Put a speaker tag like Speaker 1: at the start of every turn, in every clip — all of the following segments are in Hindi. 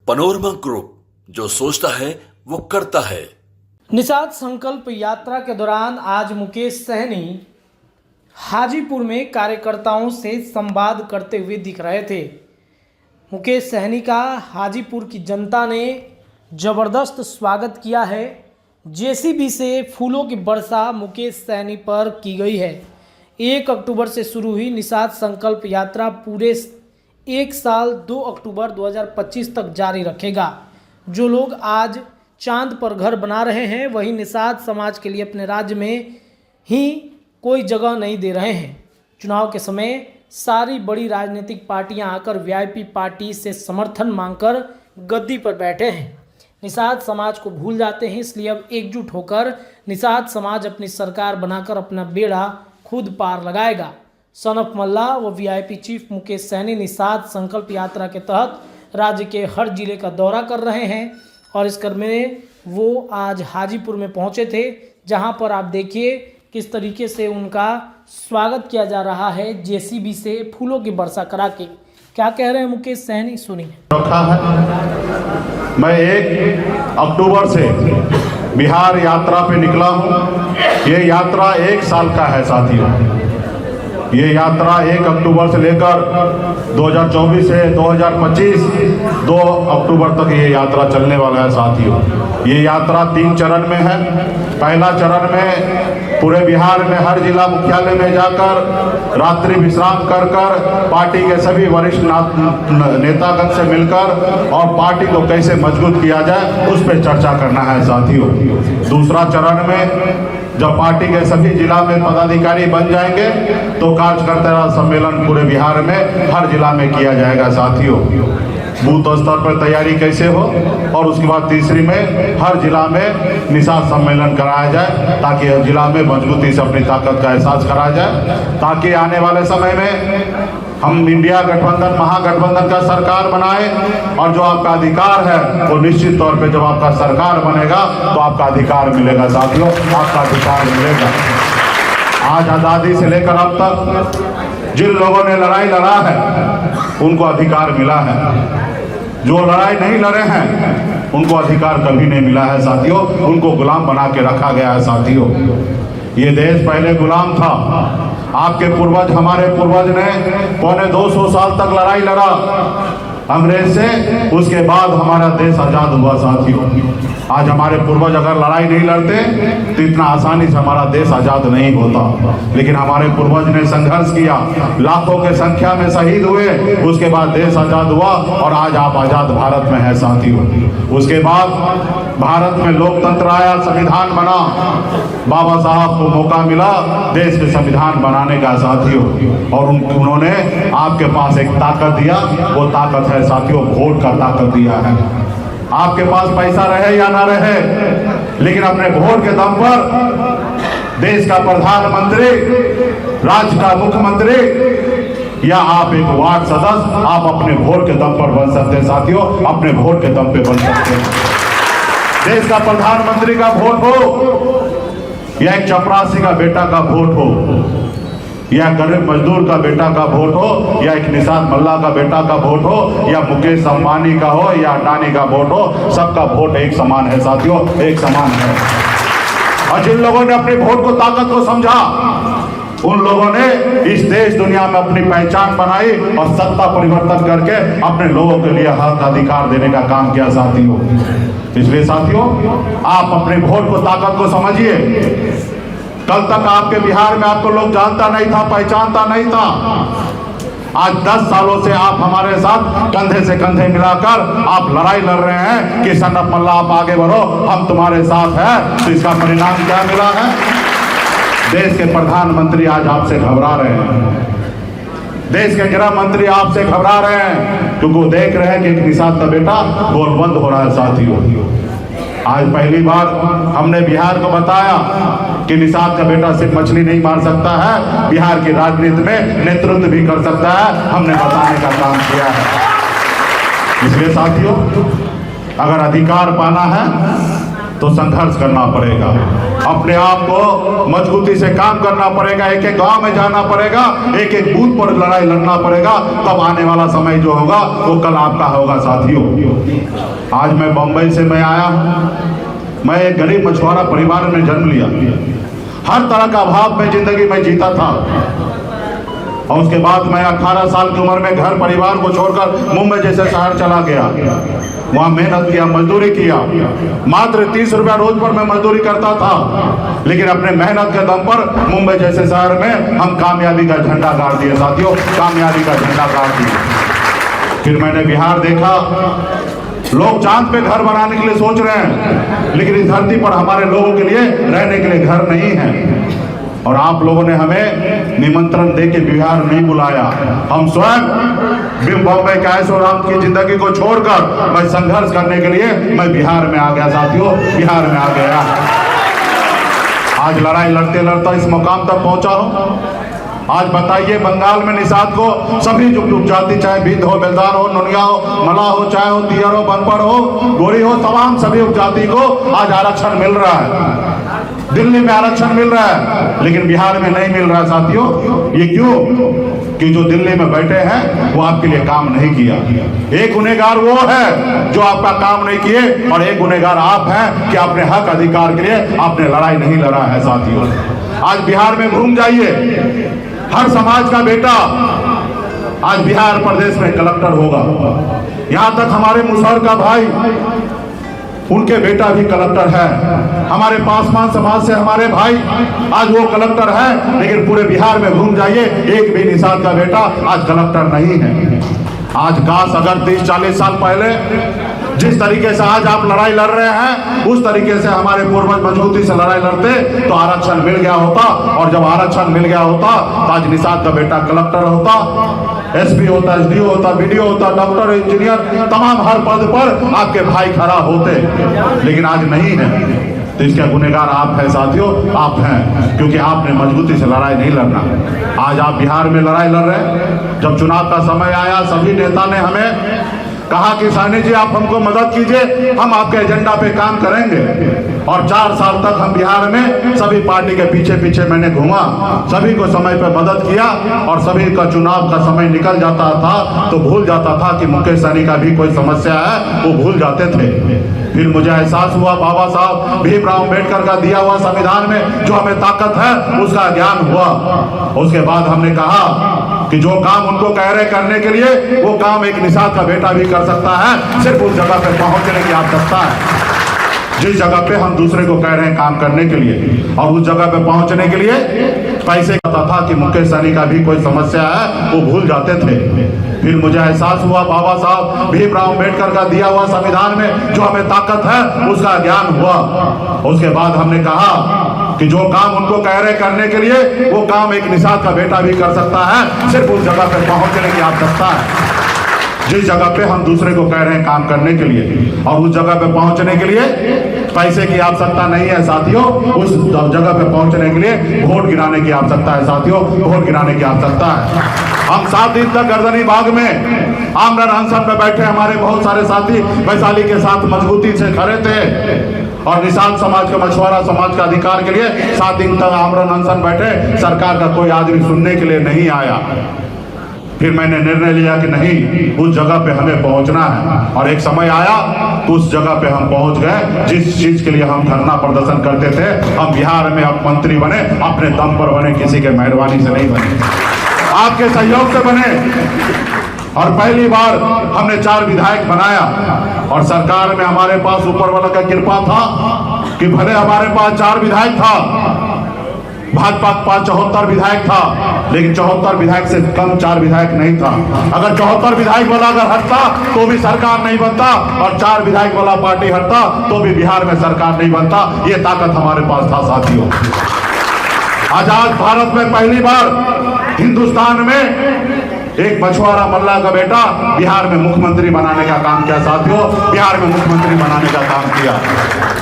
Speaker 1: पनोरमा ग्रुप, जो सोचता है वो करता है।
Speaker 2: निषाद संकल्प यात्रा के दौरान आज मुकेश सहनी हाजीपुर में कार्यकर्ताओं से संवाद करते हुए दिख रहे थे। मुकेश सहनी का हाजीपुर की जनता ने ज़बरदस्त स्वागत किया है। जेसीबी से फूलों की वर्षा मुकेश सहनी पर की गई है। 1 अक्टूबर से शुरू हुई निषाद संकल्प यात्रा पूरे 1 साल 2 अक्टूबर 2025 तक जारी रखेगा। जो लोग आज चांद पर घर बना रहे हैं, वही निषाद समाज के लिए अपने राज्य में ही कोई जगह नहीं दे रहे हैं। चुनाव के समय सारी बड़ी राजनीतिक पार्टियां आकर वीआईपी पार्टी से समर्थन मांगकर गद्दी पर बैठे हैं। निषाद समाज को भूल जाते हैं, इसलिए अब एकजुट होकर निषाद समाज अपनी सरकार बनाकर अपना बेड़ा खुद पार लगाएगा। सनफ मल्ला व वीआईपी चीफ मुकेश सहनी निषाद संकल्प यात्रा के तहत राज्य के हर जिले का दौरा कर रहे हैं और इस क्रम में वो आज हाजीपुर में पहुंचे थे, जहां पर आप देखिए किस तरीके से उनका स्वागत किया जा रहा है जेसीबी से फूलों की वर्षा करा के। क्या कह रहे हैं मुकेश सहनी, सुनिए।
Speaker 3: रखा है, मैं 1 अक्टूबर से बिहार यात्रा पे निकला हूँ। ये यात्रा 1 साल का है साथियों। ये यात्रा 1 अक्टूबर से लेकर 2024 से 2025 2 अक्टूबर तक ये यात्रा चलने वाला है साथियों। ये यात्रा 3 चरण में है। पहला चरण में पूरे बिहार में हर जिला मुख्यालय में जाकर रात्रि विश्राम कर पार्टी के सभी वरिष्ठ नेतागण से मिलकर और पार्टी को कैसे मजबूत किया जाए उस पर चर्चा करना है साथियों। दूसरा चरण में जब पार्टी के सभी जिला में पदाधिकारी बन जाएंगे तो कार्यकर्ता सम्मेलन पूरे बिहार में हर जिला में किया जाएगा साथियों। बूथ स्तर पर तैयारी कैसे हो और उसके बाद तीसरी में हर जिला में निषाद सम्मेलन कराया जाए ताकि हर जिला में मजबूती से अपनी ताकत का एहसास कराया जाए, ताकि आने वाले समय में हम इंडिया गठबंधन महागठबंधन का सरकार बनाए और जो आपका अधिकार है वो निश्चित तौर पे जब आपका सरकार बनेगा तो आपका अधिकार मिलेगा साथियों, आपका अधिकार मिलेगा। आज आज़ादी से लेकर अब तक जिन लोगों ने लड़ाई लड़ा है उनको अधिकार मिला है। जो लड़ाई नहीं लड़े हैं उनको अधिकार कभी नहीं मिला है साथियों। उनको गुलाम बना के रखा गया है साथियों। ये देश पहले गुलाम था। आपके पूर्वज, हमारे पूर्वज ने 250 साल तक लड़ाई लड़ा अंग्रेज से, उसके बाद हमारा देश आज़ाद हुआ साथियों। आज हमारे पूर्वज अगर लड़ाई नहीं लड़ते तो इतना आसानी से हमारा देश आज़ाद नहीं होता, लेकिन हमारे पूर्वज ने संघर्ष किया, लाखों के संख्या में शहीद हुए, उसके बाद देश आज़ाद हुआ और आज आप आज़ाद भारत में हैं साथियों। उसके बाद भारत में लोकतंत्र आया, संविधान बना, बाबा साहब को मौका मिला देश के संविधान बनाने का साथियों, और उन्होंने आपके पास एक ताकत दिया। वो ताकत है साथियों, वोट का ताकत दिया है। आपके पास पैसा रहे या ना रहे, लेकिन अपने वोट के दम पर देश का प्रधानमंत्री, राज्य का मुख्यमंत्री या आप एक वार्ड सदस्य, आप अपने वोट के दम पर बन सकते हैं साथियों, अपने वोट के दम पे बन सकते हैं। देश का प्रधानमंत्री का वोट हो या एक चपरासी का बेटा का वोट हो या गरीब मजदूर का बेटा का वोट हो या एक निषाद मल्ला का बेटा का वोट हो या मुकेश अंबानी का हो या अडानी का वोट हो, सबका वोट एक समान है साथियों, एक समान है। और जिन लोगों ने अपने वोट को ताकत को समझा, उन लोगों ने इस देश दुनिया में अपनी पहचान बनाई और सत्ता परिवर्तन करके अपने लोगों के लिए हक अधिकार देने का काम किया साथियों। इसलिए साथियों, आप अपने वोट को ताकत को समझिए। कल तक आपके बिहार में आपको लोग जानता नहीं था, पहचानता नहीं था। आज 10 सालों से आप हमारे साथ कंधे से कंधे मिलाकर आप लड़ाई लड़ रहे हैं कि सनफ मल्ला आप आगे बढ़ो, हम तुम्हारे साथ हैं। तो इसका परिणाम क्या मिला है? देश के प्रधानमंत्री आज आपसे घबरा रहे हैं, देश के गृह मंत्री आपसे घबरा रहे हैं, क्योंकि वो देख रहे हैं कि एक निषाद का बेटा गोलबंद हो रहा है साथियों। आज पहली बार हमने बिहार को बताया कि निषाद का बेटा सिर्फ मछली नहीं मार सकता है, बिहार की राजनीति में नेतृत्व भी कर सकता है। हमने बताने का काम किया है। इसलिए साथियों, अगर अधिकार पाना है तो संघर्ष करना पड़ेगा अपने आप को मजबूती से काम करना पड़ेगा, एक एक गांव में जाना पड़ेगा, एक एक बूथ पर लड़ाई लड़ना पड़ेगा। तब आने वाला समय जो होगा वो कल आपका होगा साथियों। आज मैं बम्बई से मैं आया हूँ। मैं एक गरीब मछुआरा परिवार में जन्म लिया, हर तरह का अभाव में जिंदगी में जीता था। और उसके बाद मैं 18 साल की उम्र में घर परिवार को छोड़कर मुंबई जैसे शहर चला गया। वहाँ मेहनत किया, मजदूरी किया। मात्र 30 रुपया रोज पर मैं मजदूरी करता था, लेकिन अपने मेहनत के दम पर मुंबई जैसे शहर में हम कामयाबी का झंडा गाड़ दिए साथियों, कामयाबी का झंडा गाड़ दिए। फिर मैंने बिहार देखा, लोग चांद पे घर बनाने के लिए सोच रहे हैं, लेकिन इस धरती पर हमारे लोगों के लिए रहने के लिए घर नहीं है। और आप लोगों ने हमें निमंत्रण दे के बिहार नहीं बुलाया। हम स्वयं बम्बई कैशोराम की जिंदगी को छोड़कर मैं संघर्ष करने के लिए मैं बिहार में आ गया साथियों, बिहार में आ गया। आज लड़ाई लड़ते लड़ते इस मुकाम तक पहुंचा हूं। आज बताइए, बंगाल में निषाद को सभी जो उपजाति, चाहे भिंड हो, बेलदार हो, नुनिया हो, मला हो, चाहे हो तियर हो, बनपड़ हो, गोरी हो, तमाम सभी उपजाति को आज आरक्षण मिल रहा है। दिल्ली में आरक्षण मिल रहा है, लेकिन बिहार में नहीं मिल रहा है साथियों। ये क्यों? कि जो दिल्ली में बैठे हैं वो आपके लिए काम नहीं किया। एक गुनहगार वो है जो आपका काम नहीं किए, और एक गुनहगार आप हैं कि अपने हक अधिकार के लिए आपने लड़ाई नहीं लड़ा है साथियों। आज बिहार में घूम जाइए, हर समाज का बेटा आज बिहार प्रदेश में कलेक्टर होगा। यहाँ तक हमारे मुसहर का भाई, उनके बेटा भी कलेक्टर है। हमारे पासवान समाज से हमारे भाई आज वो कलेक्टर है, लेकिन पूरे बिहार में घूम जाइए, एक भी निषाद का बेटा आज कलेक्टर नहीं है। आज काश अगर 30-40 साल पहले जिस तरीके से आज आप लड़ाई लड़ रहे हैं, उस तरीके से हमारे पूर्वज मजबूती से लड़ाई लड़ते तो आरक्षण मिल गया होता। और जब आरक्षण मिल गया होता तो आज निषाद का बेटा कलेक्टर होता, एसपी होता, एसडीओ होता, बीडीओ होता, डॉक्टर, इंजीनियर, तमाम हर पद पर आपके भाई खड़ा होते, लेकिन आज नहीं है। तो इसके गुनहगार आप हैं साथियों, आप हैं, क्योंकि आपने मजबूती से लड़ाई नहीं लड़ना। आज आप बिहार में लड़ाई लड़ रहे हैं। जब चुनाव का समय आया, सभी नेता ने हमें कहा कि साहनी जी आप हमको मदद कीजिए, हम आपके एजेंडा पे काम करेंगे। और 4 साल तक हम बिहार में सभी पार्टी के पीछे पीछे मैंने घूमा, सभी को समय पे मदद किया, और सभी का चुनाव का समय निकल जाता था तो भूल जाता था कि मुकेश सहनी का भी कोई समस्या है, वो भूल जाते थे। फिर मुझे एहसास हुआ बाबा साहब भीमराव अम्बेडकर का दिया हुआ संविधान में जो हमें ताकत है उसका ज्ञान हुआ। उसके बाद हमने कहा कि जो काम उनको कह रहे करने के लिए, वो काम एक निषाद का बेटा भी कर सकता है, सिर्फ उस जगह पे पहुंचने की आवश्यकता है जिस जगह पे हम दूसरे को कह रहे हैं काम करने के लिए। और उस जगह पे पहुंचने के लिए पैसे पता था कि मुकेश सहनी का भी कोई समस्या है, वो भूल जाते थे। फिर मुझे एहसास हुआ बाबा साहब भीमराव अम्बेडकर का दिया हुआ संविधान में जो हमें ताकत है उसका ज्ञान हुआ। उसके बाद हमने कहा कि जो काम उनको कह रहे करने के लिए, वो काम एक निषाद का बेटा भी कर सकता है, सिर्फ उस जगह पे पहुंचने की आवश्यकता है जिस जगह पे हम दूसरे को कह रहे हैं काम करने के लिए। और उस जगह पे पहुंचने के लिए पैसे की आवश्यकता नहीं है साथियों, उस जगह पे पहुंचने के लिए वोट गिराने की आवश्यकता है साथियों, वोट गिराने की आवश्यकता है। हम 7 दिन तक गर्दनी बाग में आमरण अनशन पे बैठे, हमारे बहुत सारे साथी वैशाली के साथ मजबूती से खड़े थे, और निषाद समाज का, मछुआरा समाज का अधिकार के लिए 7 दिन तक आमरण अनशन बैठे। सरकार का कोई आदमी सुनने के लिए नहीं आया। फिर मैंने निर्णय लिया कि नहीं, उस जगह पे हमें पहुंचना है। और एक समय आया तो उस जगह पे हम पहुंच गए जिस चीज के लिए हम धरना प्रदर्शन करते थे। हम बिहार में अब मंत्री बने, अपने दम पर बने, किसी के मेहरबानी से नहीं बने, आपके सहयोग से बने। और पहली बार हमने 4 विधायक बनाया, और सरकार में हमारे पास ऊपर वाला का कृपा था कि भले हमारे पास 4 विधायक था, भाजपा के पास 74 विधायक था, लेकिन 74 विधायक से कम 4 विधायक नहीं था। अगर 74 विधायक वाला अगर हटता तो भी सरकार नहीं बनता, और 4 विधायक वाला पार्टी हटता तो भी बिहार में सरकार नहीं बनता। ये ताकत हमारे पास था साथियों। आजाद भारत में पहली बार हिंदुस्तान में एक मछुआरा मल्ला का बेटा बिहार में मुख्यमंत्री बनाने का काम किया साथियों, बिहार में मुख्यमंत्री बनाने का काम किया।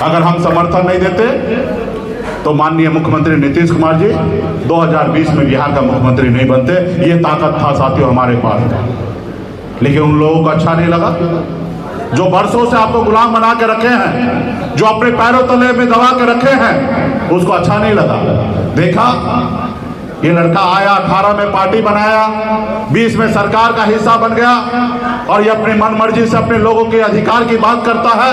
Speaker 3: अगर हम समर्थन नहीं देते तो माननीय मुख्यमंत्री नीतीश कुमार जी 2020 में बिहार का मुख्यमंत्री नहीं बनते। ये ताकत था साथियों हमारे पास, लेकिन उन लोगों को अच्छा नहीं लगा। जो बरसों से आपको गुलाम बना के रखे हैं, जो अपने पैरों तले में दबा के रखे हैं, उसको अच्छा नहीं लगा। देखा ये लड़का आया, 18 में पार्टी बनाया, 20 में सरकार का हिस्सा बन गया और ये अपनी मन मर्जी से अपने लोगों के अधिकार की बात करता है,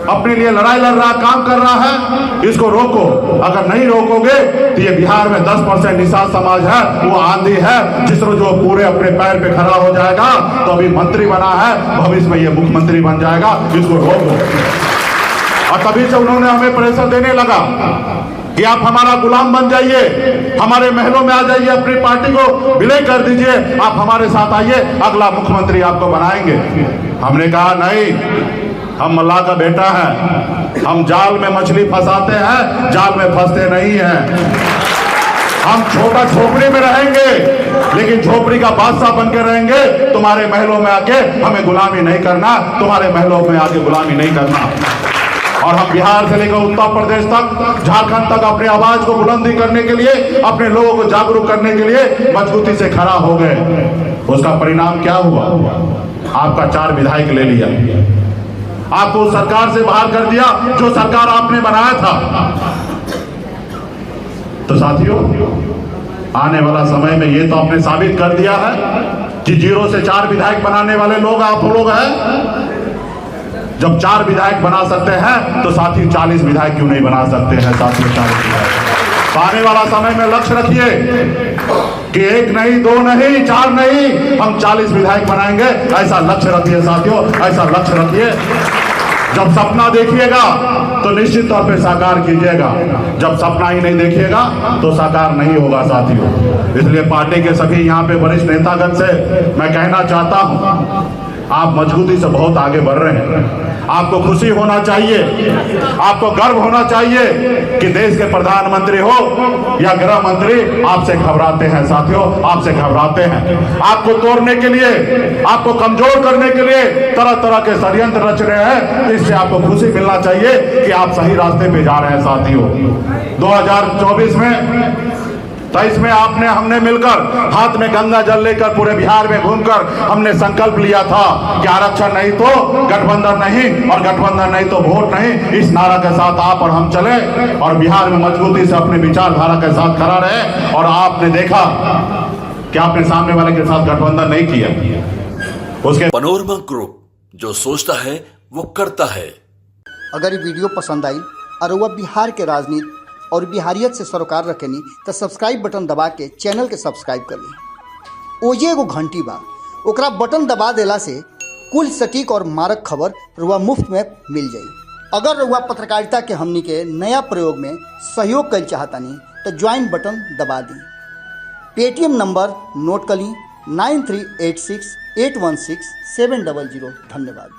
Speaker 3: अपने लिए लड़ाई लड़ रहा, काम कर रहा है। इसको रोको। अगर नहीं रोकोगे तो ये बिहार में 10% निषाद समाज है, वो आंधी है जिसको जो पूरे अपने पैर पे खड़ा हो जाएगा। तो अभी मंत्री बना है, भविष्य में ये मुख्यमंत्री बन जाएगा, इसको रोको। और तभी से उन्होंने हमें प्रेशर देने लगा कि आप हमारा गुलाम बन जाइए, हमारे महलों में आ जाइए, अपनी पार्टी को विलय कर दीजिए, आप हमारे साथ आइए, अगला मुख्यमंत्री आपको बनाएंगे। हमने कहा नहीं, हम मल्लाह का बेटा है, हम जाल में मछली फंसाते हैं, जाल में फंसते नहीं हैं। हम छोटा झोपड़ी में रहेंगे लेकिन झोपड़ी का बादशाह बन के रहेंगे। तुम्हारे महलों में आके हमें गुलामी नहीं करना, तुम्हारे महलों में आके गुलामी नहीं करना। और हम बिहार से लेकर उत्तर प्रदेश तक, झारखंड तक अपनी आवाज को बुलंदी करने के लिए, अपने लोगों को जागरूक करने के लिए मजबूती से खड़ा हो गए। उसका परिणाम क्या हुआ? आपका 4 विधायक ले लिया, आपको सरकार से बाहर कर दिया जो सरकार आपने बनाया था। तो साथियों, आने वाला समय में ये तो आपने साबित कर दिया है कि 0 से 4 विधायक बनाने वाले लोग आप लोग हैं। जब 4 विधायक बना सकते हैं तो साथी 40 विधायक क्यों नहीं बना सकते हैं? साथियों 40 विधायक। तो आने वाला समय में लक्ष्य रखिए कि 1 नहीं, 2 नहीं, 4 नहीं, हम 40 विधायक बनाएंगे। ऐसा लक्ष्य रखिए साथियों, ऐसा लक्ष्य रखिए। जब सपना देखिएगा तो निश्चित तौर पे साकार कीजिएगा, जब सपना ही नहीं देखिएगा तो साकार नहीं होगा साथियों। इसलिए पार्टी के सभी यहाँ पे वरिष्ठ नेतागण से मैं कहना चाहता हूँ, आप मजबूती से बहुत आगे बढ़ रहे हैं। आपको खुशी होना चाहिए, आपको गर्व होना चाहिए कि देश के प्रधानमंत्री हो या गृह मंत्री आपसे घबराते हैं साथियों, आपसे घबराते हैं। आपको तोड़ने के लिए, आपको कमजोर करने के लिए तरह तरह के षड्यंत्र रच रहे हैं। इससे आपको खुशी मिलना चाहिए कि आप सही रास्ते पे जा रहे हैं साथियों। 2024 में 23 में हमने मिलकर हाथ में गंगा जल लेकर पूरे बिहार में घूमकर हमने संकल्प लिया था कि आरक्षण नहीं तो गठबंधन नहीं, और गठबंधन नहीं तो वोट नहीं। इस नारा के साथ आप और हम चले और बिहार में मजबूती से अपने विचारधारा के साथ खड़ा रहे। और आपने देखा कि आपने सामने वाले के साथ गठबंधन नहीं किया। उसके
Speaker 1: पनोरमा ग्रुप, जो सोचता है वो करता है।
Speaker 4: अगर ये वीडियो पसंद आई और वह बिहार के राजनीति और बिहारियत से सरोकार रखेनी तो सब्सक्राइब बटन दबा के चैनल के सब्सक्राइब कर ली। ओजे एगो घंटी बा, ओकरा बटन दबा देला से कुल सटीक और मारक खबर रुआ मुफ्त में मिल जाई। अगर रुआ पत्रकारिता के हमनी के नया प्रयोग में सहयोग कर चाहतानी तो ज्वाइन बटन दबा दी। पेटीएम नंबर नोट कर ली 9386 816 700। धन्यवाद।